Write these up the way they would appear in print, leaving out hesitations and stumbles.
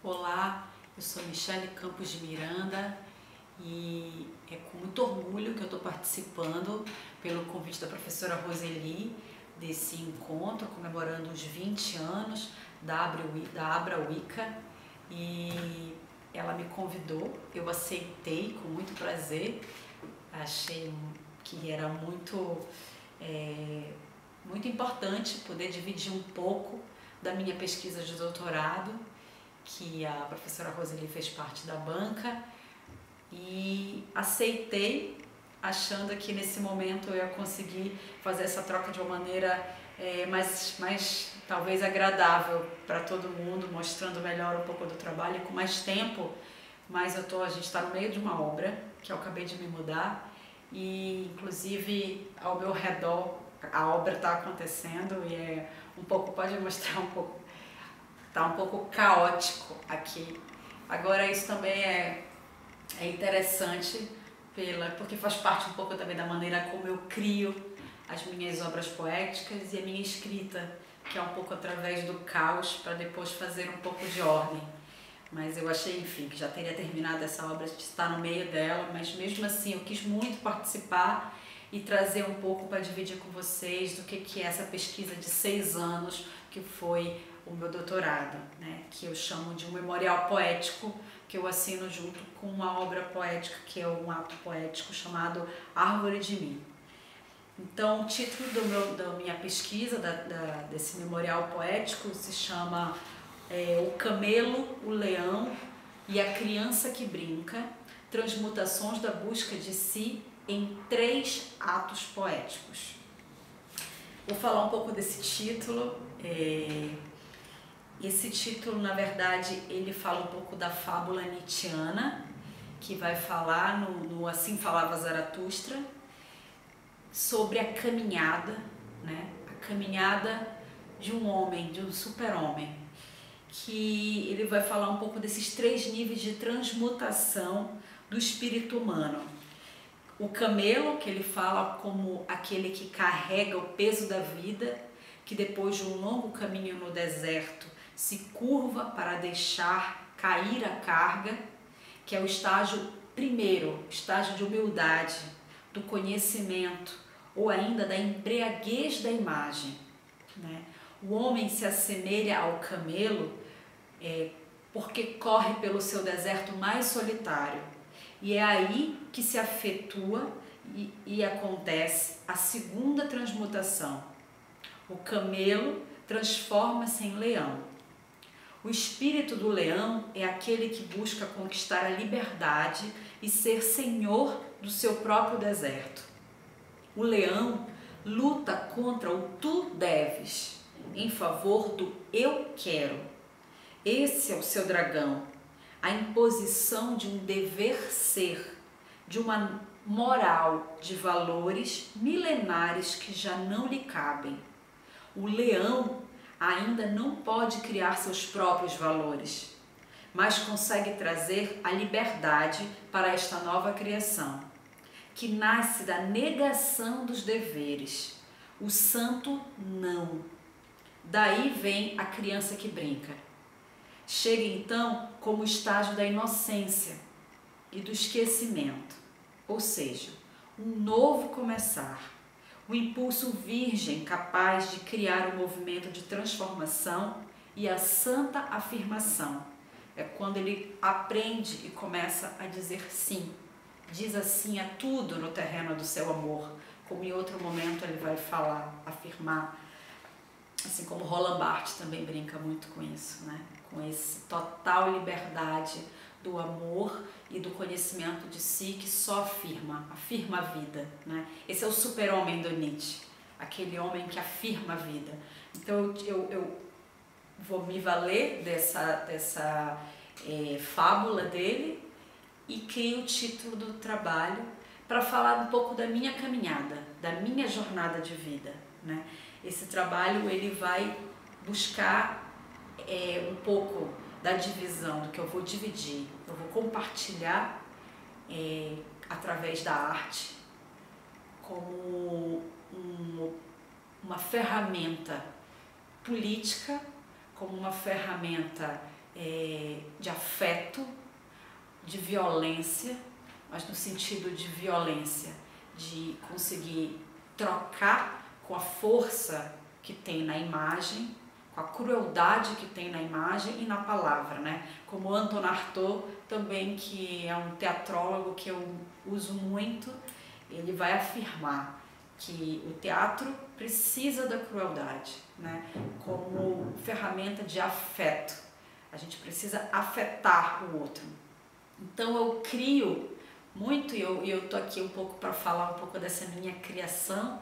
Olá, eu sou Michele Campos de Miranda e é com muito orgulho que eu estou participando pelo convite da professora Roseli desse encontro, comemorando os 20 anos da Abra Wicca, e ela me convidou, eu aceitei com muito prazer, achei que era muito importante poder dividir um pouco da minha pesquisa de doutorado, que a professora Roseli fez parte da banca, e aceitei, achando que nesse momento eu ia conseguir fazer essa troca de uma maneira mais talvez agradável para todo mundo, mostrando melhor um pouco do trabalho e com mais tempo. Mas a gente está no meio de uma obra, que eu acabei de me mudar, e inclusive ao meu redor a obra está acontecendo e pode mostrar um pouco. Está um pouco caótico aqui. Agora isso também é interessante, porque faz parte um pouco também da maneira como eu crio as minhas obras poéticas e a minha escrita, que é um pouco através do caos para depois fazer um pouco de ordem. Mas eu achei, enfim, que já teria terminado essa obra, de estar no meio dela, mas mesmo assim eu quis muito participar e trazer um pouco para dividir com vocês do que é essa pesquisa de 6 anos, que foi o meu doutorado, né, que eu chamo de um memorial poético, que eu assino junto com uma obra poética, que é um ato poético chamado Árvore de Mim. Então, o título da minha pesquisa, desse memorial poético, se chama O Camelo, o Leão e a Criança que Brinca, Transmutações da Busca de Si em 3 atos poéticos. Vou falar um pouco desse título. Esse título, na verdade, ele fala um pouco da fábula nietzschiana, que vai falar no Assim Falava Zaratustra, sobre a caminhada, né? A caminhada de um homem, de um super-homem, que ele vai falar um pouco desses 3 níveis de transmutação do espírito humano. O camelo, que ele fala como aquele que carrega o peso da vida, que depois de um longo caminho no deserto se curva para deixar cair a carga, que é o estágio primeiro, estágio de humildade, do conhecimento ou ainda da embriaguez da imagem, né? O homem se assemelha ao camelo porque corre pelo seu deserto mais solitário, e é aí que se afetua e acontece a segunda transmutação. O camelo transforma-se em leão. O espírito do leão é aquele que busca conquistar a liberdade e ser senhor do seu próprio deserto. O leão luta contra o tu deves, em favor do eu quero. Esse é o seu dragão, a imposição de um dever ser, de uma moral de valores milenares que já não lhe cabem. O leão ainda não pode criar seus próprios valores, mas consegue trazer a liberdade para esta nova criação, que nasce da negação dos deveres, o santo não. Daí vem a criança que brinca. Chega então como estágio da inocência e do esquecimento, ou seja, um novo começar, o impulso virgem capaz de criar um movimento de transformação e a santa afirmação. É quando ele aprende e começa a dizer sim, diz assim a tudo no terreno do seu amor, como em outro momento ele vai falar, afirmar, assim como Roland Barthes também brinca muito com isso, né? Com essa total liberdade do amor e do conhecimento de si, que só afirma a vida, né? Esse é o super-homem do Nietzsche, aquele homem que afirma a vida. Então eu vou me valer dessa fábula dele e crio o título do trabalho para falar um pouco da minha caminhada, da minha jornada de vida, né? Esse trabalho ele vai buscar um pouco da divisão, do que eu vou dividir, eu vou compartilhar através da arte como uma ferramenta política, como uma ferramenta de afeto, de violência, mas no sentido de violência, de conseguir trocar com a força que tem na imagem, com a crueldade que tem na imagem e na palavra, né? Como Anton Artaud também, que é um teatrólogo que eu uso muito, ele vai afirmar que o teatro precisa da crueldade, né? Como ferramenta de afeto. A gente precisa afetar o outro. Então eu crio muito, e eu tô aqui um pouco para falar um pouco dessa minha criação,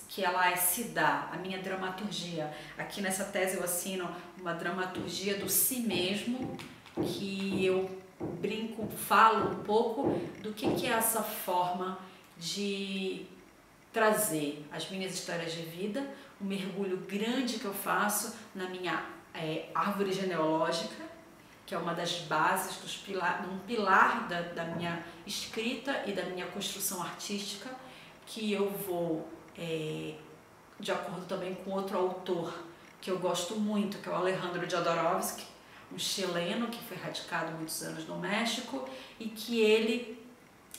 que ela se dá, a minha dramaturgia. Aqui nessa tese eu assino uma dramaturgia do si mesmo, que eu brinco, falo um pouco do que é essa forma de trazer as minhas histórias de vida, um mergulho grande que eu faço na minha árvore genealógica, que é uma das bases, um pilar da minha escrita e da minha construção artística, que eu vou, de acordo também com outro autor que eu gosto muito, que é o Alejandro Jodorowsky, um chileno que foi radicado muitos anos no México e que ele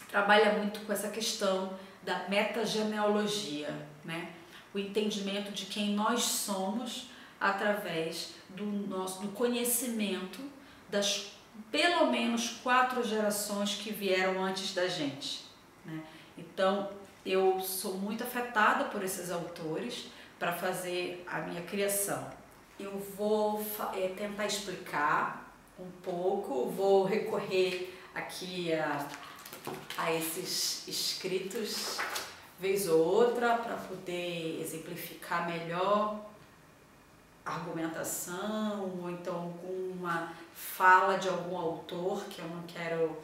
trabalha muito com essa questão da metagenealogia, né? O entendimento de quem nós somos através do conhecimento das pelo menos 4 gerações que vieram antes da gente, né? Então, eu sou muito afetada por esses autores para fazer a minha criação. Eu vou tentar explicar um pouco, vou recorrer aqui a esses escritos vez ou outra para poder exemplificar melhor a argumentação, ou então com uma fala de algum autor que eu não quero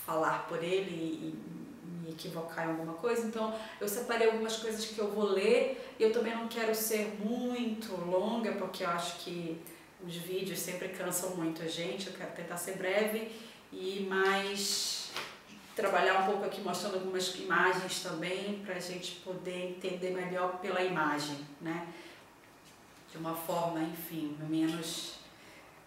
falar por ele e me equivocar em alguma coisa. Então eu separei algumas coisas que eu vou ler, e eu também não quero ser muito longa, porque eu acho que os vídeos sempre cansam muito a gente. Eu quero tentar ser breve e mais trabalhar um pouco aqui mostrando algumas imagens também, para a gente poder entender melhor pela imagem, né? De uma forma, enfim, menos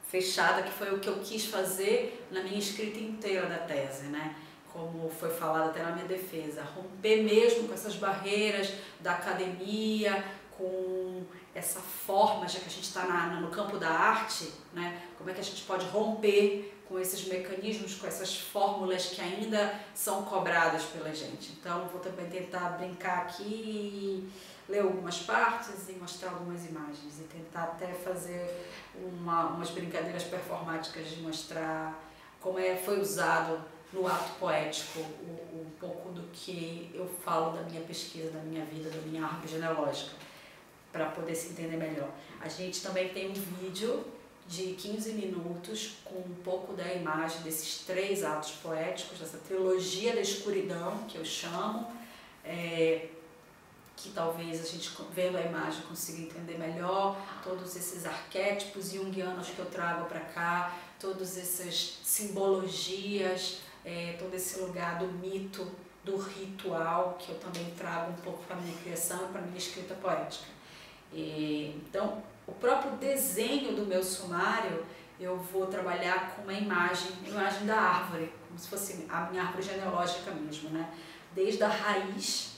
fechada, que foi o que eu quis fazer na minha escrita inteira da tese, né? Como foi falado até na minha defesa, romper mesmo com essas barreiras da academia, com essa forma, já que a gente está no campo da arte, né? Como é que a gente pode romper com esses mecanismos, com essas fórmulas que ainda são cobradas pela gente. Então, vou também tentar brincar aqui e ler algumas partes e mostrar algumas imagens, e tentar até fazer umas brincadeiras performáticas de mostrar como foi usado no ato poético um pouco do que eu falo da minha pesquisa, da minha vida, da minha árvore genealógica, para poder se entender melhor. A gente também tem um vídeo de 15 minutos com um pouco da imagem desses 3 atos poéticos, dessa trilogia da escuridão, que eu chamo, que talvez a gente, vendo a imagem, consiga entender melhor todos esses arquétipos junguianos que eu trago para cá, todas essas simbologias, todo esse lugar do mito, do ritual, que eu também trago um pouco para a minha criação e para a minha escrita poética. Então, o próprio desenho do meu sumário, eu vou trabalhar com uma imagem da árvore, como se fosse a minha árvore genealógica mesmo, né? Desde a raiz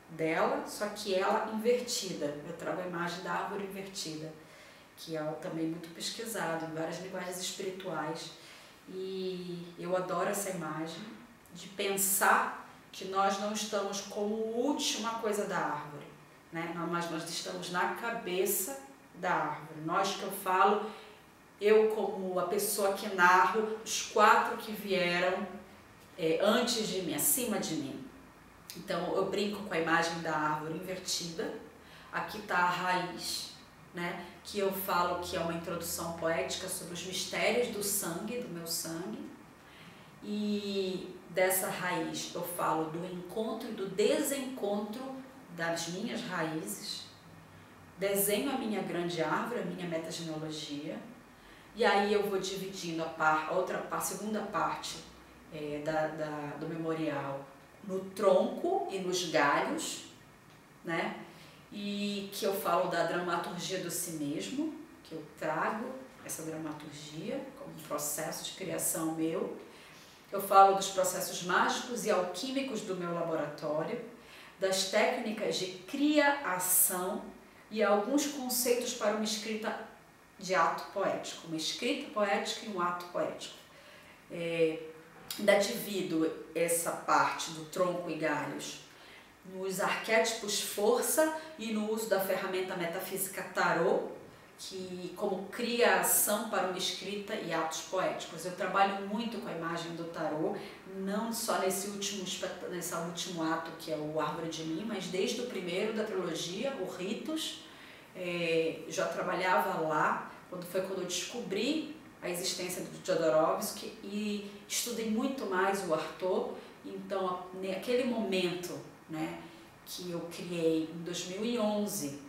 dela, só que ela invertida. Eu trago a imagem da árvore invertida, que é também muito pesquisado em várias linguagens espirituais. E eu adoro essa imagem de pensar que nós não estamos como última coisa da árvore, né? Mas nós estamos na cabeça da árvore. Nós, que eu falo, eu como a pessoa que narro os 4 que vieram antes de mim, acima de mim. Então eu brinco com a imagem da árvore invertida. Aqui está a raiz, né? Que eu falo que é uma introdução poética sobre os mistérios do sangue, do meu sangue. E dessa raiz eu falo do encontro e do desencontro das minhas raízes. Desenho a minha grande árvore, a minha metagenealogia, e aí eu vou dividindo a segunda parte do memorial no tronco e nos galhos, né? E que eu falo da dramaturgia do si mesmo, que eu trago essa dramaturgia como um processo de criação meu. Eu falo dos processos mágicos e alquímicos do meu laboratório, das técnicas de criação e alguns conceitos para uma escrita de ato poético, uma escrita poética e um ato poético. Ainda divido essa parte do tronco e galhos nos arquétipos força e no uso da ferramenta metafísica tarô, que como criação para uma escrita e atos poéticos. Eu trabalho muito com a imagem do tarô, não só nesse último ato que é o Árvore de Mim, mas desde o primeiro da trilogia, o Ritos. Já trabalhava lá, quando eu descobri a existência do Jodorowsky e estudei muito mais o Artaud. Então, naquele momento, né, que eu criei em 2011,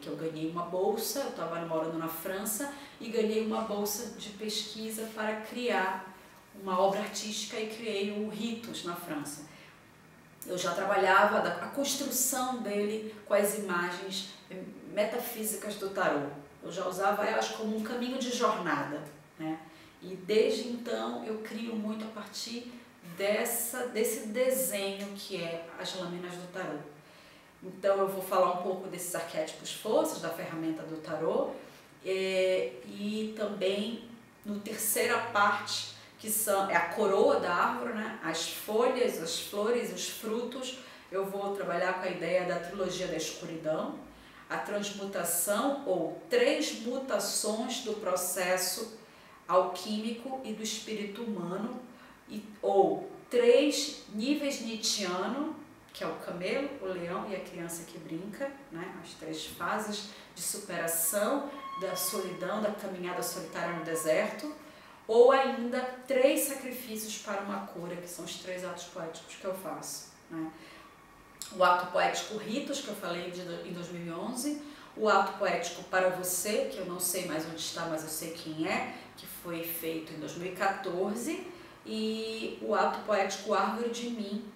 que eu ganhei uma bolsa, eu estava morando na França e ganhei uma bolsa de pesquisa para criar uma obra artística e criei o Ritos na França. Eu já trabalhava a construção dele com as imagens metafísicas do tarô. Eu já usava elas como um caminho de jornada, né? E desde então eu crio muito a partir desse desenho que é as lâminas do tarô. Então eu vou falar um pouco desses arquétipos forças, da ferramenta do tarô, e também no terceira parte, que é a coroa da árvore, né? As folhas, as flores, os frutos. Eu vou trabalhar com a ideia da trilogia da escuridão, a transmutação ou transmutações do processo alquímico e do espírito humano, ou 3 níveis nietzschiano, que é o camelo, o leão e a criança que brinca, né? As 3 fases de superação da solidão, da caminhada solitária no deserto, ou ainda 3 sacrifícios para uma cura, que são os 3 atos poéticos que eu faço, né? O ato poético Ritos, que eu falei em 2011, o ato poético Para Você, que eu não sei mais onde está, mas eu sei quem é, que foi feito em 2014, e o ato poético Árvore de Mim,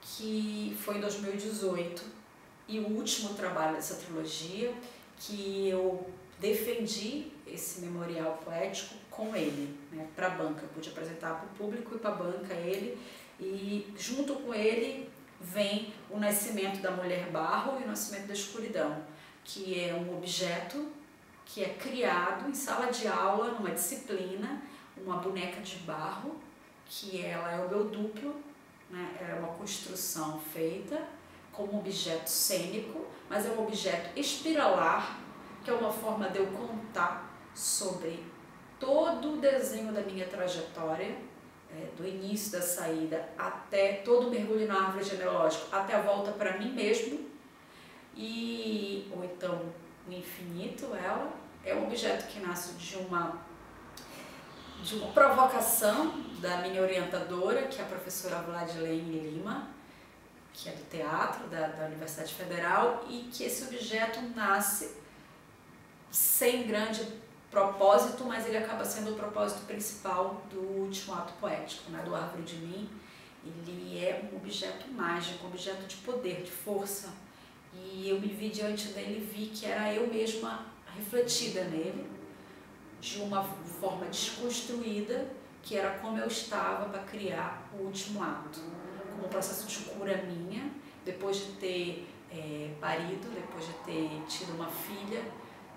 que foi em 2018, e o último trabalho dessa trilogia, que eu defendi esse memorial poético com ele, né, para a banca. Eu pude apresentar para o público e para a banca ele, e junto com ele vem o nascimento da mulher barro e o nascimento da escuridão, que é um objeto que é criado em sala de aula, numa disciplina, uma boneca de barro, que ela é o meu duplo, né? É uma construção feita como objeto cênico, mas é um objeto espiralar, que é uma forma de eu contar sobre todo o desenho da minha trajetória, do início da saída até todo o mergulho na árvore genealógica, até a volta para mim mesmo, ou então o infinito. Ela é um objeto que nasce de uma provocação da minha orientadora, que é a professora Vladilene Lima, que é do teatro da Universidade Federal, e que esse objeto nasce sem grande propósito, mas ele acaba sendo o propósito principal do último ato poético, né, do Árvore de Mim. Ele é um objeto mágico, um objeto de poder, de força, e eu me vi diante dele e vi que era eu mesma refletida nele, de uma forma desconstruída, que era como eu estava para criar o último ato, como um processo de cura minha, depois de ter parido, depois de ter tido uma filha,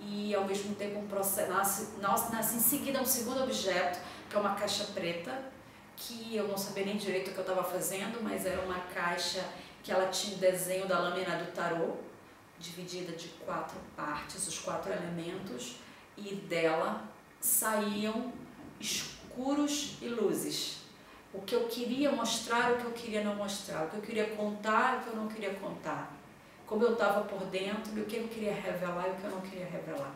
e ao mesmo tempo um processo, nasce em seguida um segundo objeto, que é uma caixa preta, que eu não sabia nem direito o que eu estava fazendo, mas era uma caixa que ela tinha o desenho da lâmina do tarô, dividida de 4 partes, os 4 elementos, e dela saíam escuros e luzes. O que eu queria mostrar, o que eu queria não mostrar, o que eu queria contar, o que eu não queria contar. Como eu estava por dentro, e o que eu queria revelar e o que eu não queria revelar.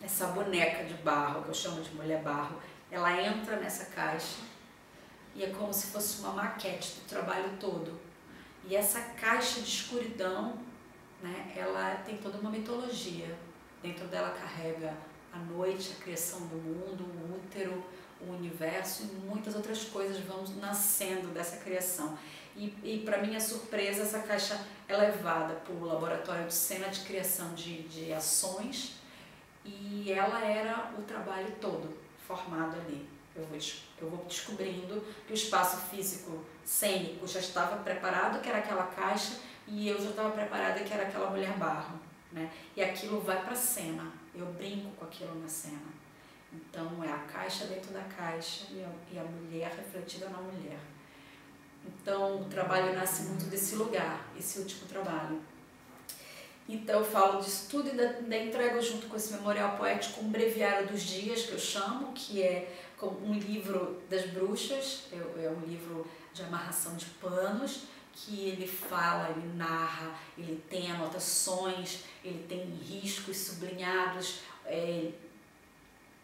Essa boneca de barro, que eu chamo de mulher barro, ela entra nessa caixa e é como se fosse uma maquete do trabalho todo. E essa caixa de escuridão, né, ela tem toda uma mitologia. Dentro dela carrega a noite, a criação do mundo, o útero, o universo e muitas outras coisas vão nascendo dessa criação. E para minha surpresa, essa caixa é levada para o laboratório de cena de criação de ações, e ela era o trabalho todo formado ali. Eu vou descobrindo que o espaço físico cênico já estava preparado, que era aquela caixa, e eu já estava preparada, que era aquela mulher barro, né? E aquilo vai para a cena, eu brinco com aquilo na cena. Então é a caixa dentro da caixa e a mulher refletida na mulher. Então o trabalho nasce muito desse lugar, esse último trabalho. Então eu falo disso tudo e ainda entrego junto com esse memorial poético um breviário dos dias, que eu chamo, que é um livro das bruxas, é um livro de amarração de panos, que ele fala, ele narra, ele tem anotações, ele tem riscos sublinhados,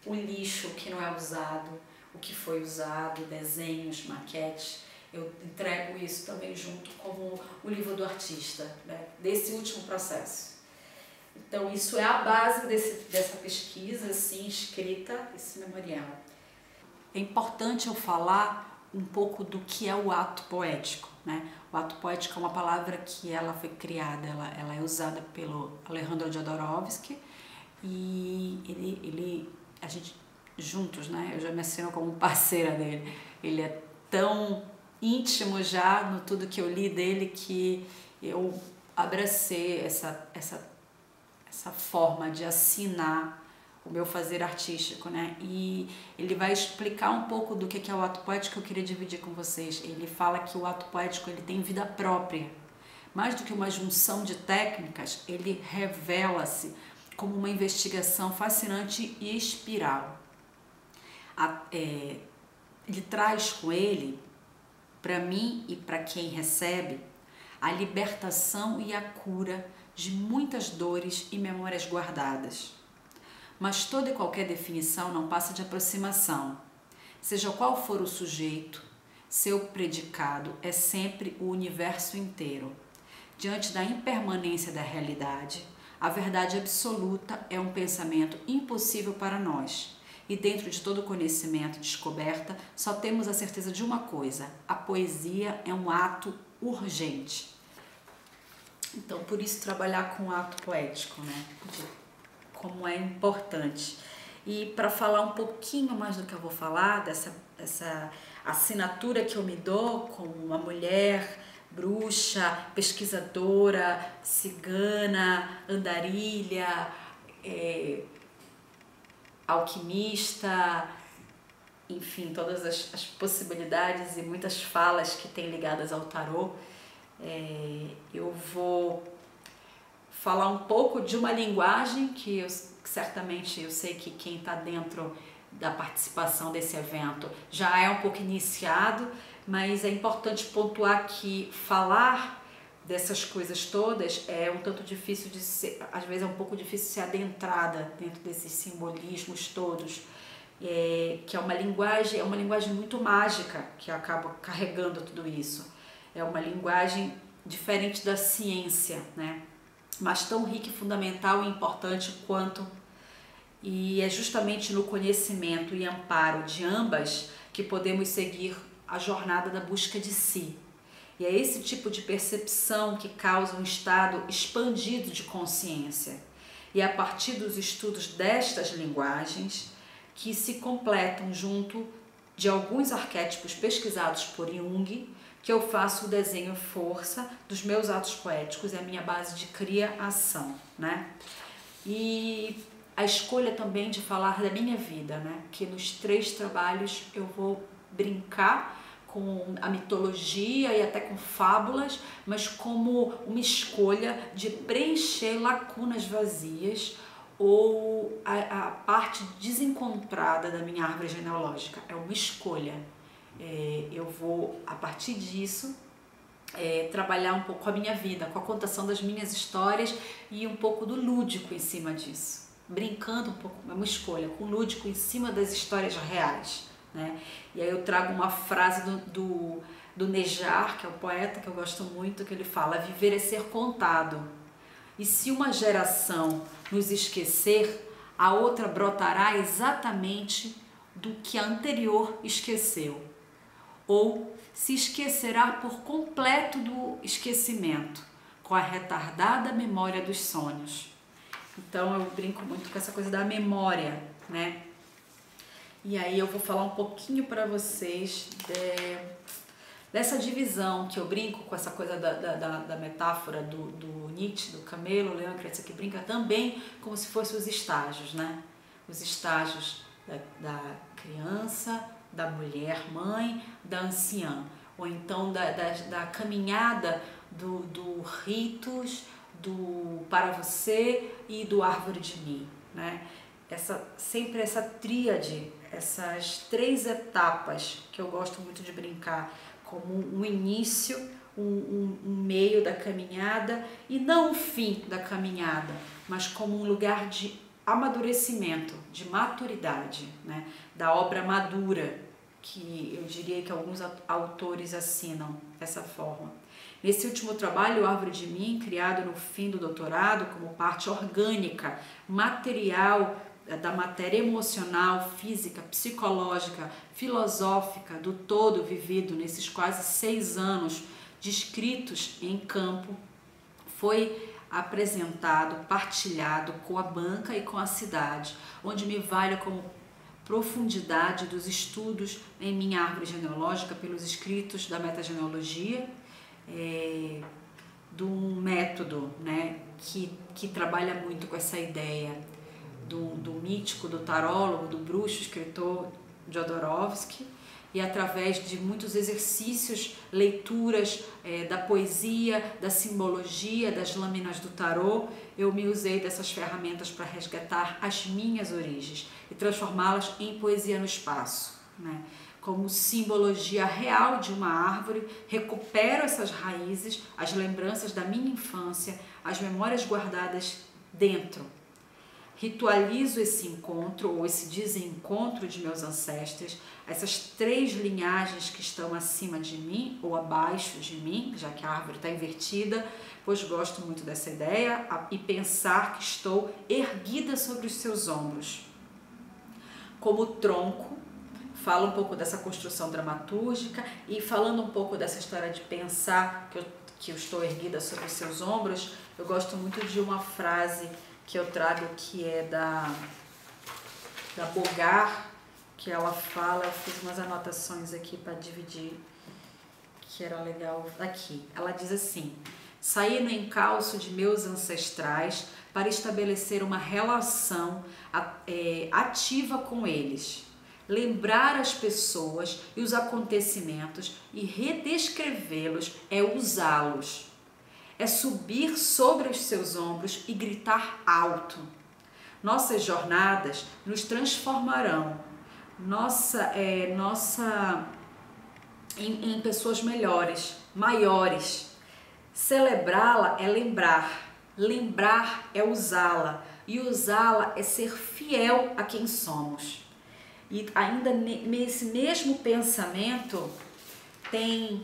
o lixo que não é usado, o que foi usado, desenhos, maquetes. Eu entrego isso também junto como o livro do artista, né, desse último processo. Então isso é a base dessa pesquisa assim, escrita, esse memorial. É importante eu falar um pouco do que é o ato poético, né? O ato poético é uma palavra que ela foi criada, ela é usada pelo Alejandro Jodorowsky, e a gente juntos, né? Eu já me assino como parceira dele. Ele é tão íntimo já no tudo que eu li dele que eu abracei essa forma de assinar o meu fazer artístico, né? E ele vai explicar um pouco do que é o ato poético que eu queria dividir com vocês. Ele fala que o ato poético ele tem vida própria. Mais do que uma junção de técnicas, ele revela-se como uma investigação fascinante e espiral. Ele traz com ele, para mim e para quem recebe, a libertação e a cura de muitas dores e memórias guardadas. Mas toda e qualquer definição não passa de aproximação. Seja qual for o sujeito, seu predicado é sempre o universo inteiro. Diante da impermanência da realidade, a verdade absoluta é um pensamento impossível para nós. E dentro de todo conhecimento e descoberta, só temos a certeza de uma coisa: a poesia é um ato urgente. Então, por isso trabalhar com o ato poético, né? Como é importante. E para falar um pouquinho mais do que eu vou falar, dessa assinatura que eu me dou como uma mulher bruxa, pesquisadora, cigana, andarilha, alquimista, enfim, todas as possibilidades e muitas falas que tem ligadas ao tarô, eu vou falar um pouco de uma linguagem que certamente eu sei que quem está dentro da participação desse evento já é um pouco iniciado, mas é importante pontuar que falar dessas coisas todas é um tanto difícil de ser, às vezes é um pouco difícil de ser adentrada dentro desses simbolismos todos, que é uma linguagem muito mágica que acaba carregando tudo isso. É uma linguagem diferente da ciência, né? Mas tão rica e fundamental e importante quanto, e é justamente no conhecimento e amparo de ambas que podemos seguir a jornada da busca de si. E é esse tipo de percepção que causa um estado expandido de consciência. E é a partir dos estudos destas linguagens que se completam junto de alguns arquétipos pesquisados por Jung, que eu faço o desenho força dos meus atos poéticos, é a minha base de criação, né? E a escolha também de falar da minha vida, né? Que nos 3 trabalhos eu vou brincar com a mitologia e até com fábulas, mas como uma escolha de preencher lacunas vazias ou a parte desencontrada da minha árvore genealógica. É uma escolha. Eu vou, a partir disso, trabalhar um pouco com a minha vida, com a contação das minhas histórias e um pouco do lúdico em cima disso. Brincando um pouco, é uma escolha, com o lúdico em cima das histórias reais, né? E aí eu trago uma frase do Nejar, que é um poeta que eu gosto muito, que ele fala: viver é ser contado. E se uma geração nos esquecer, a outra brotará exatamente do que a anterior esqueceu. Ou se esquecerá por completo do esquecimento, com a retardada memória dos sonhos. Então eu brinco muito com essa coisa da memória, né? E aí eu vou falar um pouquinho para vocês dessa divisão que eu brinco com essa coisa da metáfora do Nietzsche, do camelo, o leão, a criança que brinca, também como se fossem os estágios, né? Os estágios da criança, da mulher mãe, da anciã, ou então da caminhada do ritos, do para você e do árvore de mim, né? Sempre essa tríade, essas 3 etapas que eu gosto muito de brincar, como um início, um meio da caminhada e não um fim da caminhada, mas como um lugar de amadurecimento, de maturidade, né? Da obra madura, que eu diria que alguns autores assinam dessa forma. Nesse último trabalho, o Árvore de Mim, criado no fim do doutorado como parte orgânica, material da matéria emocional, física, psicológica, filosófica do todo vivido nesses quase 6 anos descritos em campo, foi apresentado, partilhado com a banca e com a cidade, onde me valho como profundidade dos estudos em minha árvore genealógica pelos escritos da metagenealogia, de um método, né, que trabalha muito com essa ideia do mítico, do tarólogo, do bruxo, escritor Jodorowsky, e através de muitos exercícios, leituras da poesia, da simbologia, das lâminas do tarô, eu me usei dessas ferramentas para resgatar as minhas origens e transformá-las em poesia no espaço, né? Como simbologia real de uma árvore, recupero essas raízes, as lembranças da minha infância, as memórias guardadas dentro. Ritualizo esse encontro ou esse desencontro de meus ancestros, essas 3 linhagens que estão acima de mim ou abaixo de mim, já que a árvore está invertida, pois gosto muito dessa ideia, e pensar que estou erguida sobre os seus ombros. Como tronco, falo um pouco dessa construção dramatúrgica e falando um pouco dessa história de pensar que eu estou erguida sobre os seus ombros, eu gosto muito de uma frase que eu trago, que é da Bogart, que ela fala, eu fiz umas anotações aqui para dividir, que era legal aqui. Ela diz assim: saí no encalço de meus ancestrais para estabelecer uma relação ativa com eles, lembrar as pessoas e os acontecimentos e redescrevê-los é usá-los. É subir sobre os seus ombros e gritar alto. Nossas jornadas nos transformarão em pessoas melhores, maiores. Celebrá-la é lembrar, lembrar é usá-la e usá-la é ser fiel a quem somos. E ainda nesse mesmo pensamento tem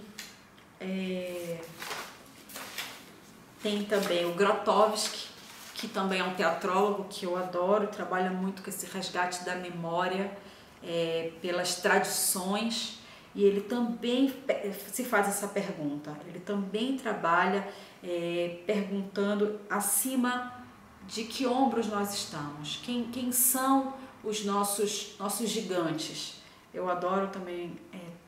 também o Grotowski, que também é um teatrólogo que eu adoro, trabalha muito com esse resgate da memória pelas tradições, e ele também se faz essa pergunta, ele também trabalha perguntando acima de que ombros nós estamos, quem são os nossos gigantes. Eu adoro também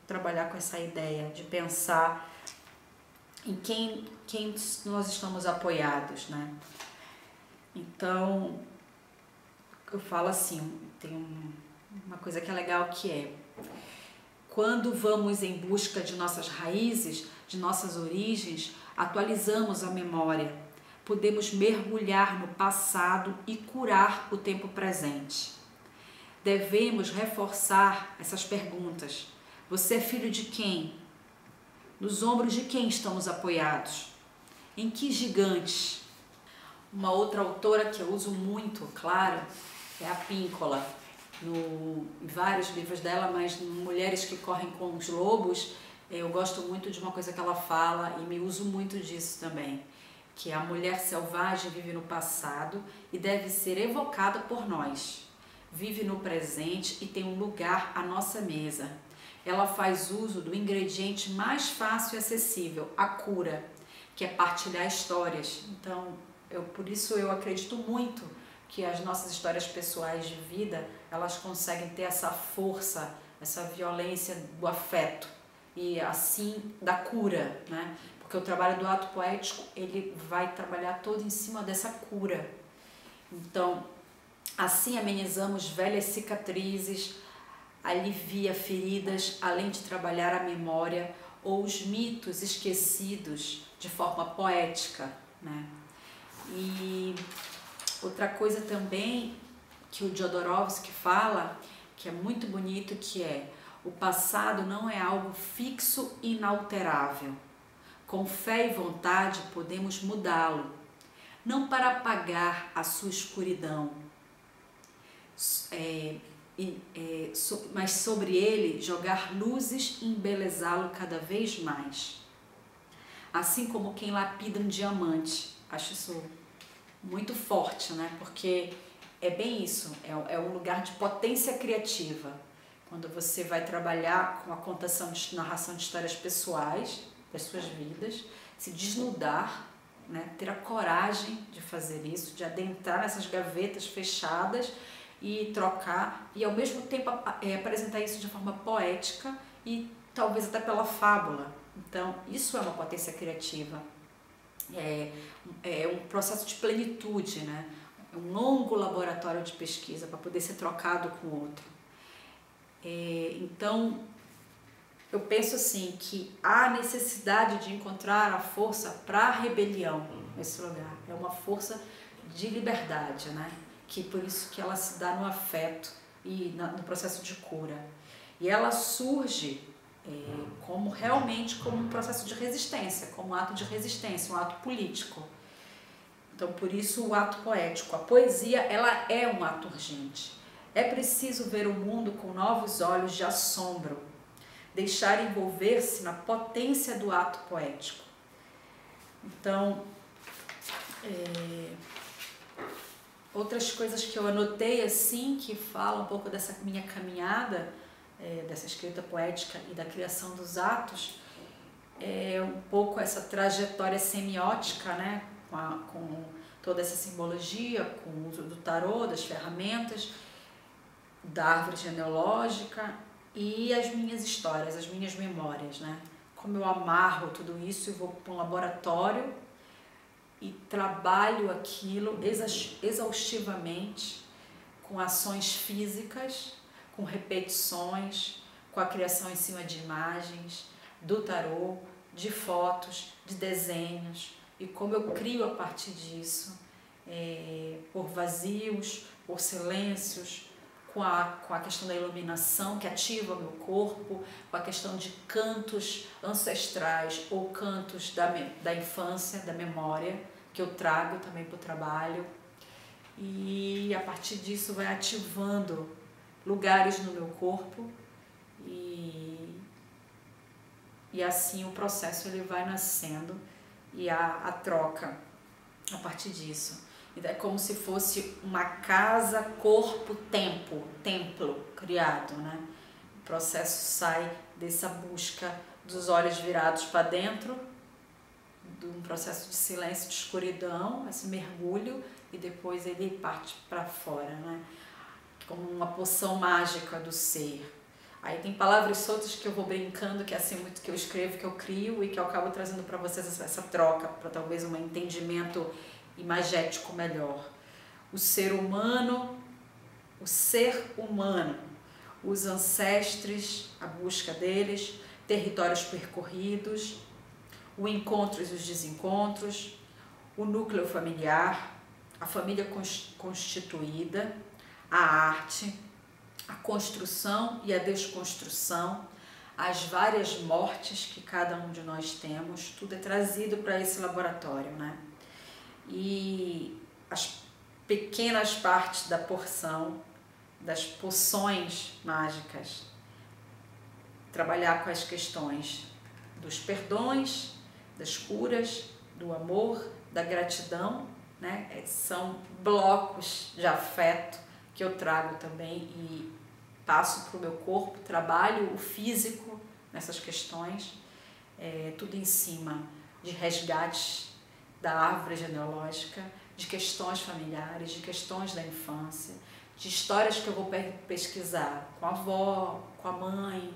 trabalhar com essa ideia de pensar em quem nós estamos apoiados, né? Então, eu falo assim, tem uma coisa que é legal, que é quando vamos em busca de nossas raízes, de nossas origens, atualizamos a memória, podemos mergulhar no passado e curar o tempo presente. Devemos reforçar essas perguntas. Você é filho de quem? Nos ombros de quem estamos apoiados? Em que gigantes? Uma outra autora que eu uso muito, claro, é a Píncola. Em vários livros dela, mas em Mulheres que Correm com os Lobos, eu gosto muito de uma coisa que ela fala e me uso muito disso também, que a mulher selvagem vive no passado e deve ser evocada por nós. Vive no presente e tem um lugar à nossa mesa. Ela faz uso do ingrediente mais fácil e acessível, a cura, que é partilhar histórias. Então, por isso eu acredito muito que as nossas histórias pessoais de vida, elas conseguem ter essa força, essa violência do afeto e assim da cura, né? Porque o trabalho do ato poético, ele vai trabalhar todo em cima dessa cura. Então, assim amenizamos velhas cicatrizes, alivia feridas, além de trabalhar a memória ou os mitos esquecidos de forma poética, né? E outra coisa também que o Jodorowsky fala, que é muito bonito, que é: o passado não é algo fixo e inalterável. Com fé e vontade podemos mudá-lo, não para apagar a sua escuridão, mas sobre ele jogar luzes e embelezá-lo cada vez mais. Assim como quem lapida um diamante. Acho isso muito forte, né? Porque é bem isso, é um lugar de potência criativa. Quando você vai trabalhar com a contação de narração de histórias pessoais, das suas vidas, se desnudar, né? Ter a coragem de fazer isso, de adentrar nessas gavetas fechadas e trocar, e ao mesmo tempo apresentar isso de forma poética e talvez até pela fábula. Então, isso é uma potência criativa. É um processo de plenitude, né? É um longo laboratório de pesquisa para poder ser trocado com o outro. Então, eu penso assim, que há necessidade de encontrar a força para a rebelião nesse lugar. É uma força de liberdade, né? Que por isso que ela se dá no afeto e no processo de cura. E ela surge realmente como um processo de resistência, como um ato de resistência, um ato político. Então, por isso o ato poético. A poesia, ela é um ato urgente. É preciso ver o mundo com novos olhos de assombro, deixar envolver-se na potência do ato poético. Então, outras coisas que eu anotei assim, que falam um pouco dessa minha caminhada, dessa escrita poética e da criação dos atos, é um pouco essa trajetória semiótica, né, com toda essa simbologia, com o uso do tarô, das ferramentas, da árvore genealógica e as minhas histórias, as minhas memórias, né? Como eu amarro tudo isso e vou para um laboratório e trabalho aquilo exaustivamente com ações físicas, com repetições, com a criação em cima de imagens, do tarô, de fotos, de desenhos, e como eu crio a partir disso, por vazios, por silêncios, com a questão da iluminação que ativa o meu corpo, com a questão de cantos ancestrais ou cantos da infância, da memória, que eu trago também para o trabalho, e a partir disso vai ativando lugares no meu corpo e assim o processo ele vai nascendo e a troca a partir disso. É como se fosse uma casa, corpo, templo criado, né? O processo sai dessa busca dos olhos virados para dentro, de um processo de silêncio, de escuridão, esse mergulho, e depois ele parte para fora, né? Como uma poção mágica do ser. Aí tem palavras soltas que eu vou brincando, que é assim muito que eu escrevo, que eu crio e que eu acabo trazendo para vocês essa troca, para talvez um entendimento imagético melhor. O ser humano, os ancestres, a busca deles, territórios percorridos, o encontro e os desencontros, o núcleo familiar, a família constituída, a arte, a construção e a desconstrução, as várias mortes que cada um de nós temos, tudo é trazido para esse laboratório, né? E as pequenas partes da porção, das poções mágicas, trabalhar com as questões dos perdões, das curas, do amor, da gratidão, né? São blocos de afeto que eu trago também e passo para o meu corpo, trabalho o físico nessas questões, tudo em cima de resgates da árvore genealógica, de questões familiares, de questões da infância, de histórias que eu vou pesquisar com a avó, com a mãe,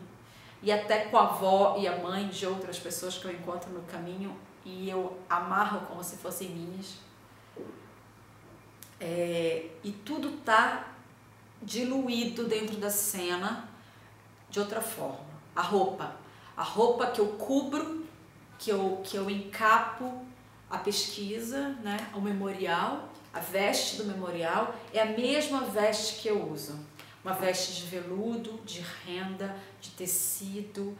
e até com a avó e a mãe de outras pessoas que eu encontro no caminho e eu amarro como se fossem minhas. E tudo está diluído dentro da cena de outra forma. A roupa que eu cubro, que eu encapo a pesquisa, né? O memorial, a veste do memorial é a mesma veste que eu uso. Uma veste de veludo, de renda, de tecido,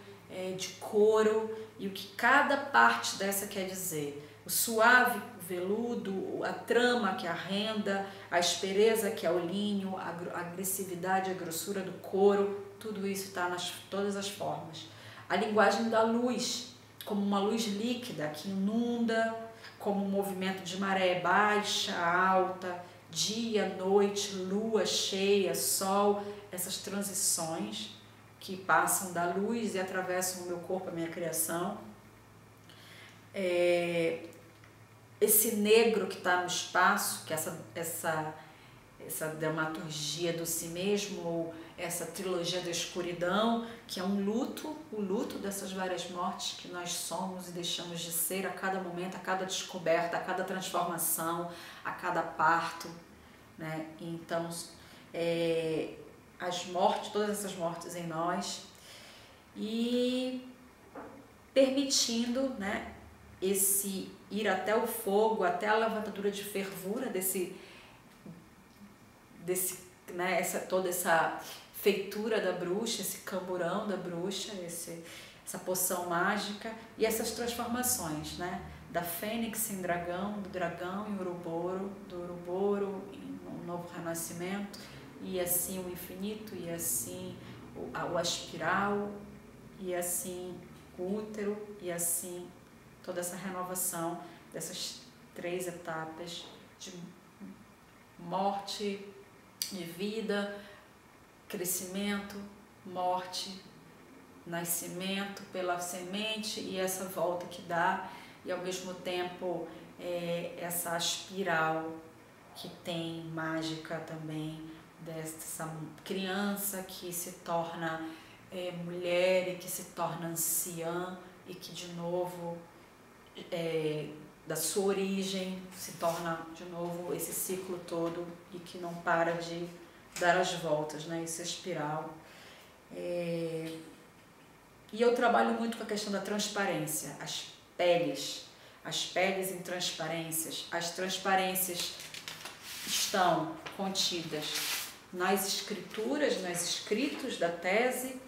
de couro, e o que cada parte dessa quer dizer. O suave, o veludo, a trama, que é a renda, a aspereza, que é o linho, a agressividade, a grossura do couro, tudo isso está nas todas as formas. A linguagem da luz, como uma luz líquida que inunda, como um movimento de maré baixa, alta, dia, noite, lua cheia, sol, essas transições que passam da luz e atravessam o meu corpo, a minha criação. Esse negro que está no espaço, que essa dramaturgia do si mesmo, ou essa trilogia da escuridão, que é um luto, o luto dessas várias mortes que nós somos e deixamos de ser a cada momento, a cada descoberta, a cada transformação, a cada parto, né? Então, as mortes, todas essas mortes em nós, e permitindo, né, esse ir até o fogo, até a levantadura de fervura né, toda essa feitura da bruxa, esse camburão da bruxa, essa poção mágica e essas transformações, né, da fênix em dragão, do dragão em uruboro, do uruboro em um novo renascimento, e assim o infinito, e assim a espiral, e assim o útero, e assim toda essa renovação dessas 3 etapas de morte, de vida, crescimento, morte, nascimento pela semente e essa volta que dá, e ao mesmo tempo essa espiral que tem mágica também, dessa criança que se torna mulher e que se torna anciã e que de novo da sua origem se torna de novo esse ciclo todo e que não para de dar as voltas, né? Essa espiral. E eu trabalho muito com a questão da transparência, as peles em transparências. As transparências estão contidas nas escrituras, nos escritos da tese.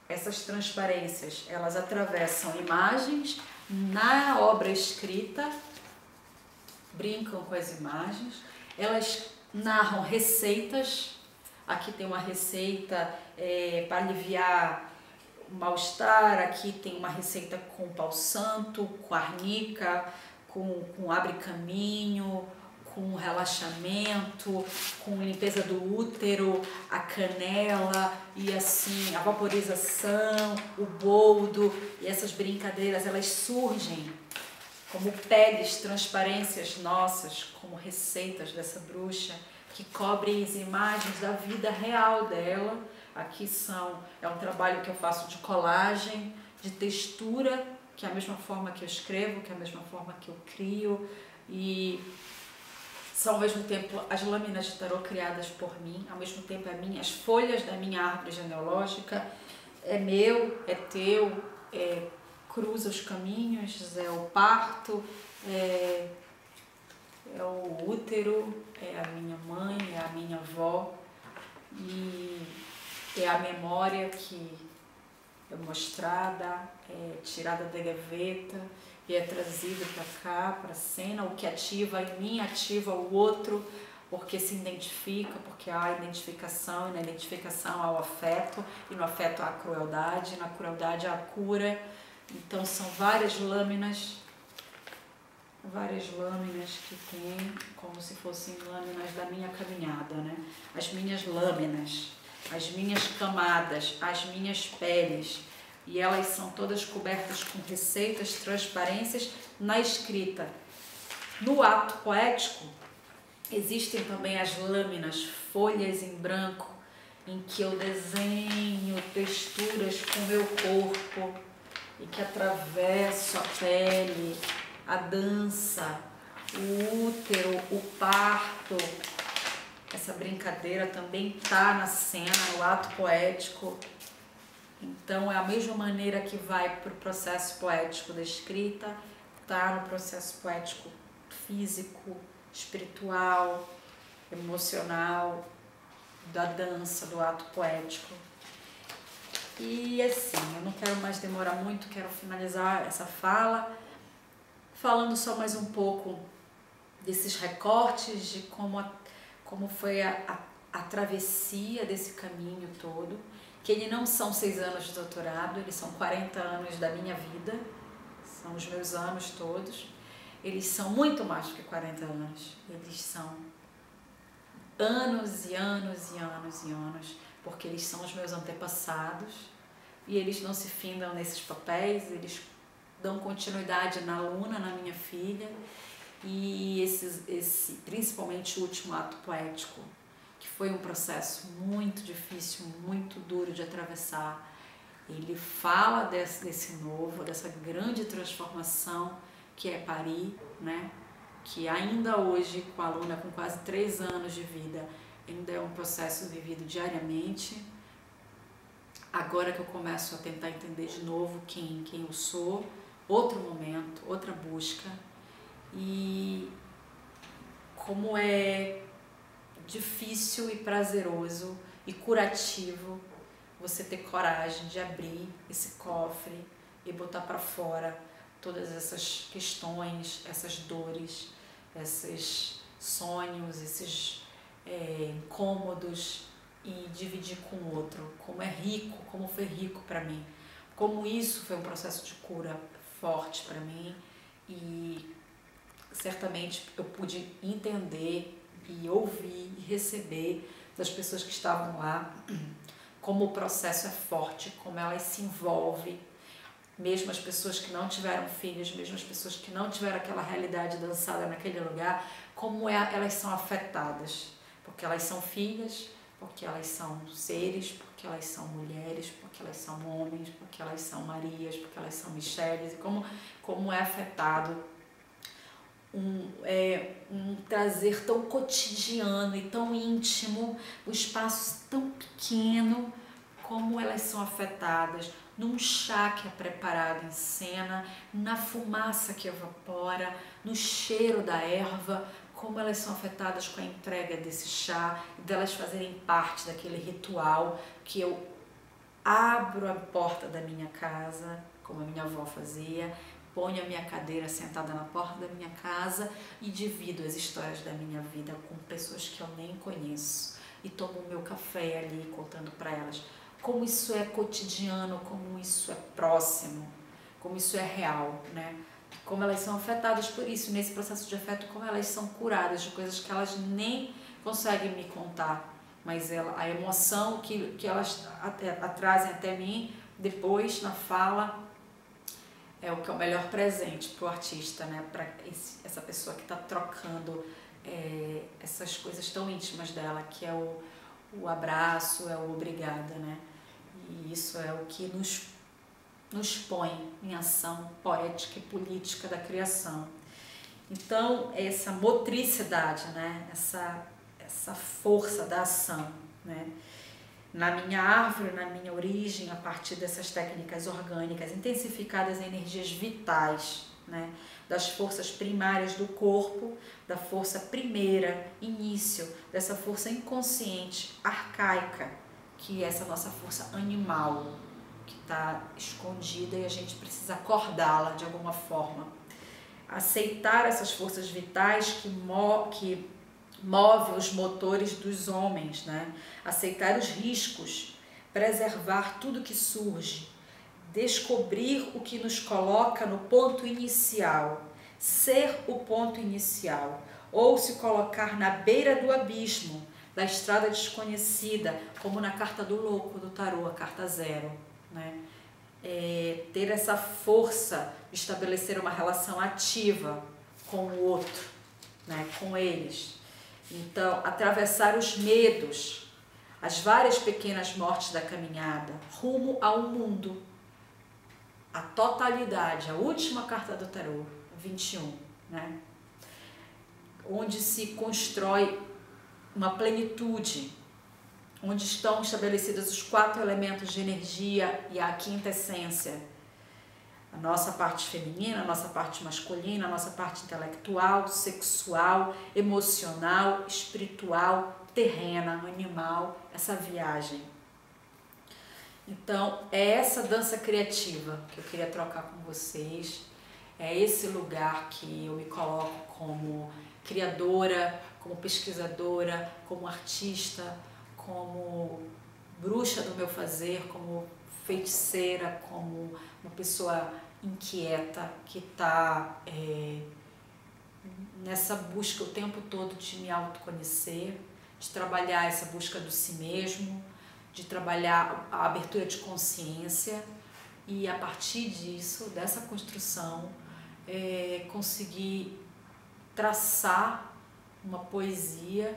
Essas transparências, elas atravessam imagens na obra escrita, brincam com as imagens, elas narram receitas. Aqui tem uma receita para aliviar o mal-estar, aqui tem uma receita com pau santo, com arnica, com abre caminho, com relaxamento, com limpeza do útero, a canela e assim a vaporização, o boldo, e essas brincadeiras elas surgem como peles, transparências nossas, como receitas dessa bruxa que cobrem as imagens da vida real dela. Aqui é um trabalho que eu faço de colagem, de textura, que é a mesma forma que eu escrevo, que é a mesma forma que eu crio, e são ao mesmo tempo as lâminas de tarô criadas por mim, ao mesmo tempo as folhas da minha árvore genealógica, é meu, é teu, cruza os caminhos, é o parto, é o útero, é a minha mãe, é a minha avó, e é a memória que é mostrada, é tirada da gaveta e é trazida para cá, para a cena. O que ativa em mim ativa o outro, porque se identifica, porque há identificação, e na identificação há o afeto, e no afeto há a crueldade, e na crueldade há a cura. Então são várias lâminas que tem como se fossem lâminas da minha caminhada, né? As minhas lâminas, as minhas camadas, as minhas peles, e elas são todas cobertas com receitas, transparências na escrita. No ato poético, existem também as lâminas, folhas em branco, em que eu desenho texturas com o meu corpo e que atravesso a pele, a dança, o útero, o parto. Essa brincadeira também está na cena, no ato poético. Então é a mesma maneira que vai para o processo poético da escrita, está no processo poético físico, espiritual, emocional, da dança, do ato poético. E assim, eu não quero mais demorar muito, quero finalizar essa fala falando só mais um pouco desses recortes de como foi a travessia desse caminho todo, que eles não são 6 anos de doutorado, eles são 40 anos da minha vida, são os meus anos todos. Eles são muito mais do que 40 anos, eles são anos e anos e anos e anos, porque eles são os meus antepassados e eles não se findam nesses papéis, eles dão continuidade na Luna, na minha filha, e principalmente o último ato poético, que foi um processo muito difícil, muito duro de atravessar. Ele fala desse novo, dessa grande transformação que é parir, né? Que ainda hoje, com a Luna com quase 3 anos de vida, ainda é um processo vivido diariamente. Agora que eu começo a tentar entender de novo quem eu sou, outro momento, outra busca, e como é difícil e prazeroso e curativo você ter coragem de abrir esse cofre e botar para fora todas essas questões, essas dores, esses sonhos, esses incômodos, e dividir com o outro. Como é rico, como foi rico para mim, como isso foi um processo de cura forte para mim, e certamente eu pude entender e ouvir e receber das pessoas que estavam lá como o processo é forte, como elas se envolvem, mesmo as pessoas que não tiveram filhos, mesmo as pessoas que não tiveram aquela realidade dançada naquele lugar, como elas são afetadas, porque elas são filhas, porque elas são seres, porque elas são mulheres, porque elas são homens, porque elas são Marias, porque elas são Micheles, e como é afetado um trazer tão cotidiano e tão íntimo, o espaço tão pequeno, como elas são afetadas num chá que é preparado em cena, na fumaça que evapora, no cheiro da erva, como elas são afetadas com a entrega desse chá, delas fazerem parte daquele ritual que eu abro a porta da minha casa, como a minha avó fazia, ponho a minha cadeira sentada na porta da minha casa e divido as histórias da minha vida com pessoas que eu nem conheço e tomo o meu café ali contando para elas como isso é cotidiano, como isso é próximo, como isso é real, né? Como elas são afetadas por isso, nesse processo de afeto, como elas são curadas de coisas que elas nem conseguem me contar, mas a emoção que elas trazem até mim depois na fala é o que é o melhor presente para o artista, né? Para essa pessoa que está trocando essas coisas tão íntimas dela, que é o abraço, é o obrigada, né? E isso é o que nos põe em ação poética e política da criação. Então, essa motricidade, né? Essa força da ação, né? Na minha árvore, na minha origem, a partir dessas técnicas orgânicas, intensificadas em energias vitais, né? Das forças primárias do corpo, da força primeira, início, dessa força inconsciente, arcaica, que é essa nossa força animal, que está escondida e a gente precisa acordá-la de alguma forma. Aceitar essas forças vitais que move os motores dos homens, né? Aceitar os riscos, preservar tudo que surge, descobrir o que nos coloca no ponto inicial, ser o ponto inicial, ou se colocar na beira do abismo, da estrada desconhecida, como na carta do louco do tarô, a carta 0, né? Ter essa força de estabelecer uma relação ativa com o outro, né, com eles. Então, atravessar os medos, as várias pequenas mortes da caminhada, rumo ao mundo, a totalidade, a última carta do tarô, 21, né? Onde se constrói uma plenitude, onde estão estabelecidos os 4 elementos de energia e a quinta essência. A nossa parte feminina, a nossa parte masculina, a nossa parte intelectual, sexual, emocional, espiritual, terrena, animal, essa viagem. Então, é essa dança criativa que eu queria trocar com vocês, é esse lugar que eu me coloco como criadora, como pesquisadora, como artista, como bruxa do meu fazer, como feiticeira, como uma pessoa inquieta que está nessa busca o tempo todo de me autoconhecer, de trabalhar essa busca do si mesmo, de trabalhar a abertura de consciência e a partir disso, dessa construção, conseguir traçar uma poesia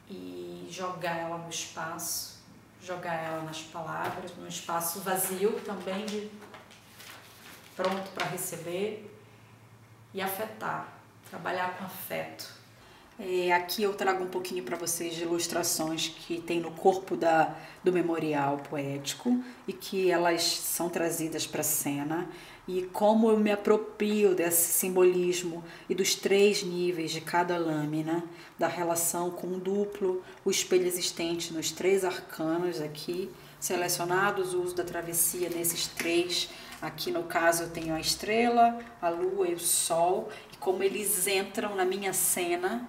e jogar ela no espaço, jogar ela nas palavras, num espaço vazio também, pronto para receber e afetar, trabalhar com afeto. Aqui eu trago um pouquinho para vocês de ilustrações que tem no corpo do memorial poético e que elas são trazidas para a cena e como eu me aproprio desse simbolismo e dos 3 níveis de cada lâmina, da relação com o duplo, o espelho existente nos 3 arcanos aqui, selecionados, o uso da travessia nesses 3. Aqui no caso eu tenho a estrela, a lua e o sol, e como eles entram na minha cena.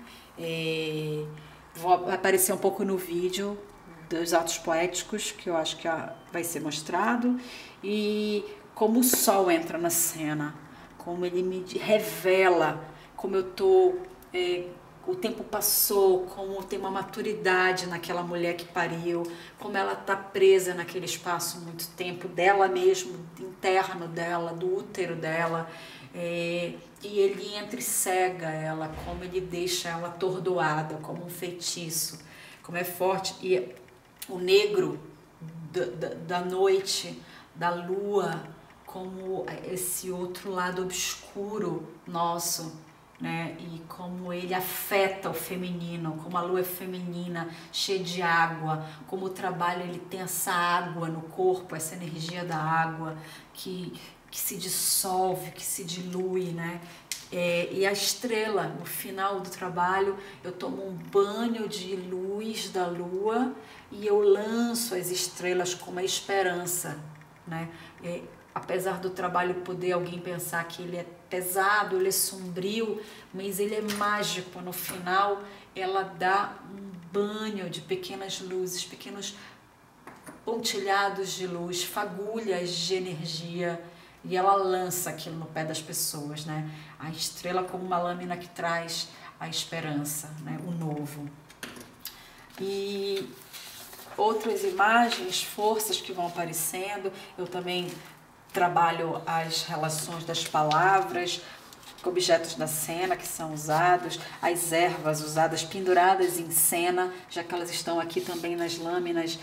Vou aparecer um pouco no vídeo dos atos poéticos, que eu acho que vai ser mostrado, e como o sol entra na cena, como ele me revela, como eu tô, o tempo passou, como tem uma maturidade naquela mulher que pariu, como ela tá presa naquele espaço muito tempo, dela mesmo, interno dela, do útero dela, e ele entra e cega ela, como ele deixa ela atordoada, como um feitiço, como é forte. E o negro da noite, da lua, como esse outro lado obscuro nosso, né? E como ele afeta o feminino, como a lua é feminina, cheia de água, como o trabalho ele tem essa água no corpo, essa energia da água que se dissolve, que se dilui, né? E a estrela, no final do trabalho, eu tomo um banho de luz da lua e eu lanço as estrelas como a esperança, né? Apesar do trabalho poder alguém pensar que ele é pesado, ele é sombrio, mas ele é mágico. No final, ela dá um banho de pequenas luzes, pequenos pontilhados de luz, fagulhas de energia, e ela lança aquilo no pé das pessoas, né? A estrela como uma lâmina que traz a esperança, né? O novo. E outras imagens, forças que vão aparecendo, eu também trabalho as relações das palavras, objetos da cena que são usados, as ervas usadas, penduradas em cena, já que elas estão aqui também nas lâminas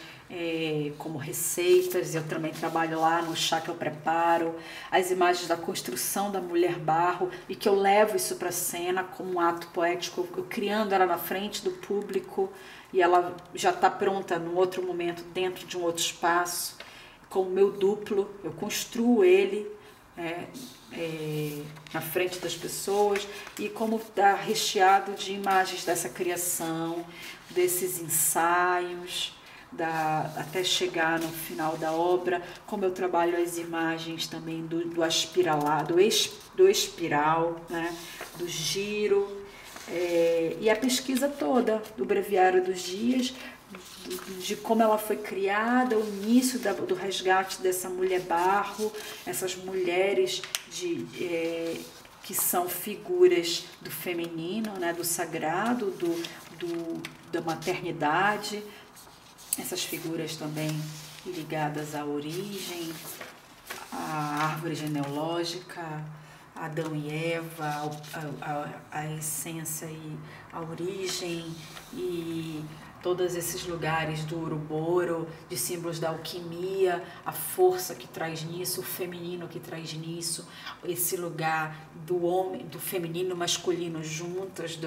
como receitas, eu também trabalho lá no chá que eu preparo, as imagens da construção da mulher barro e que eu levo isso para a cena como um ato poético, eu criando ela na frente do público e ela já está pronta num outro momento dentro de um outro espaço, com o meu duplo, eu construo ele na frente das pessoas e como está recheado de imagens dessa criação, desses ensaios, até chegar no final da obra, como eu trabalho as imagens também do aspiralado, do espiral, né, do giro, e a pesquisa toda do Breviário dos Dias, de como ela foi criada, o início do resgate dessa mulher barro, essas mulheres que são figuras do feminino, né, do sagrado, da maternidade, essas figuras também ligadas à origem, à árvore genealógica, Adão e Eva, a essência e a origem, e todos esses lugares do Ouroboros, de símbolos da alquimia, a força que traz nisso, o feminino que traz nisso, esse lugar do homem, do feminino e masculino juntas,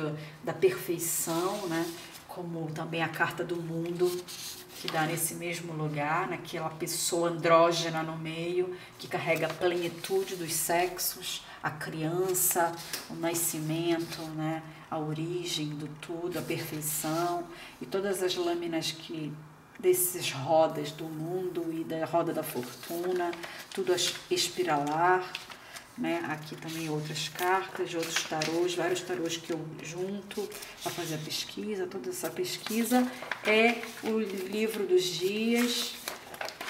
da perfeição, né? Como também a carta do mundo, que dá nesse mesmo lugar, naquela pessoa andrógena no meio, que carrega a plenitude dos sexos, a criança, o nascimento, né? A origem do tudo, a perfeição, e todas as lâminas desses rodas do mundo e da roda da fortuna, tudo a espiralar, né? Aqui também outras cartas de outros tarôs, vários tarôs que eu junto para fazer a pesquisa. Toda essa pesquisa é o livro dos dias,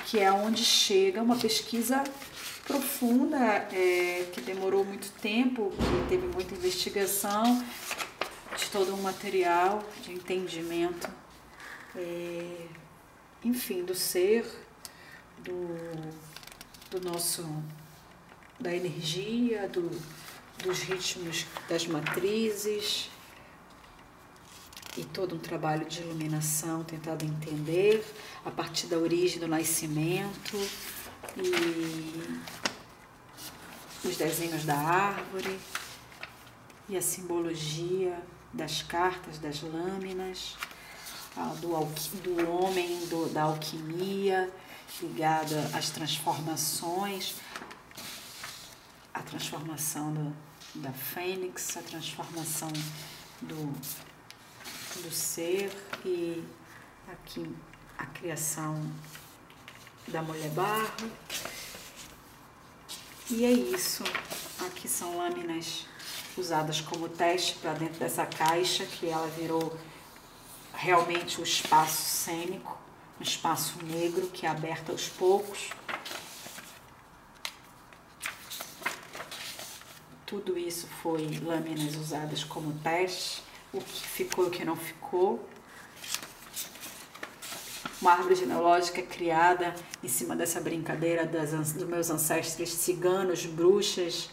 que é onde chega uma pesquisa profunda, que demorou muito tempo, que teve muita investigação de todo um material de entendimento, enfim, do ser, do nosso, da energia, dos ritmos das matrizes, e todo um trabalho de iluminação tentado entender a partir da origem do nascimento e os desenhos da árvore e a simbologia das cartas, das lâminas, do homem, da alquimia ligada às transformações, a transformação da fênix, a transformação do ser, e aqui a criação da mulher barro. E é isso. Aqui são lâminas usadas como teste para dentro dessa caixa, que ela virou realmente o espaço cênico, um espaço negro que é aberto aos poucos. Tudo isso foi lâminas usadas como teste, o que ficou e o que não ficou. Uma árvore genealógica criada em cima dessa brincadeira dos meus ancestres ciganos, bruxas,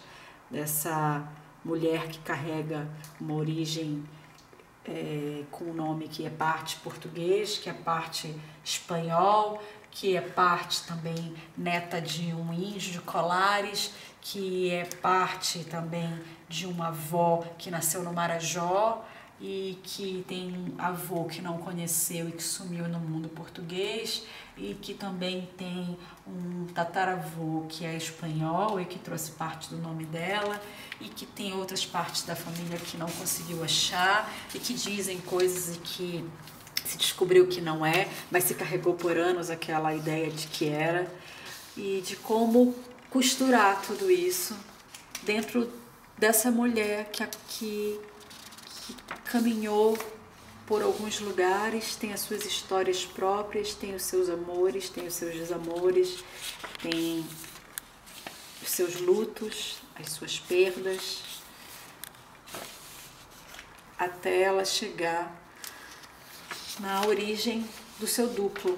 dessa mulher que carrega uma origem com um nome que é parte português, que é parte espanhol, que é parte também neta de um índio de Colares, que é parte também de uma avó que nasceu no Marajó e que tem um avô que não conheceu e que sumiu no mundo português, e que também tem um tataravô que é espanhol e que trouxe parte do nome dela, e que tem outras partes da família que não conseguiu achar e que dizem coisas e que se descobriu que não é, mas se carregou por anos aquela ideia de que era, e de como costurar tudo isso dentro dessa mulher que caminhou por alguns lugares, tem as suas histórias próprias, tem os seus amores, tem os seus desamores, tem os seus lutos, as suas perdas, até ela chegar na origem do seu duplo.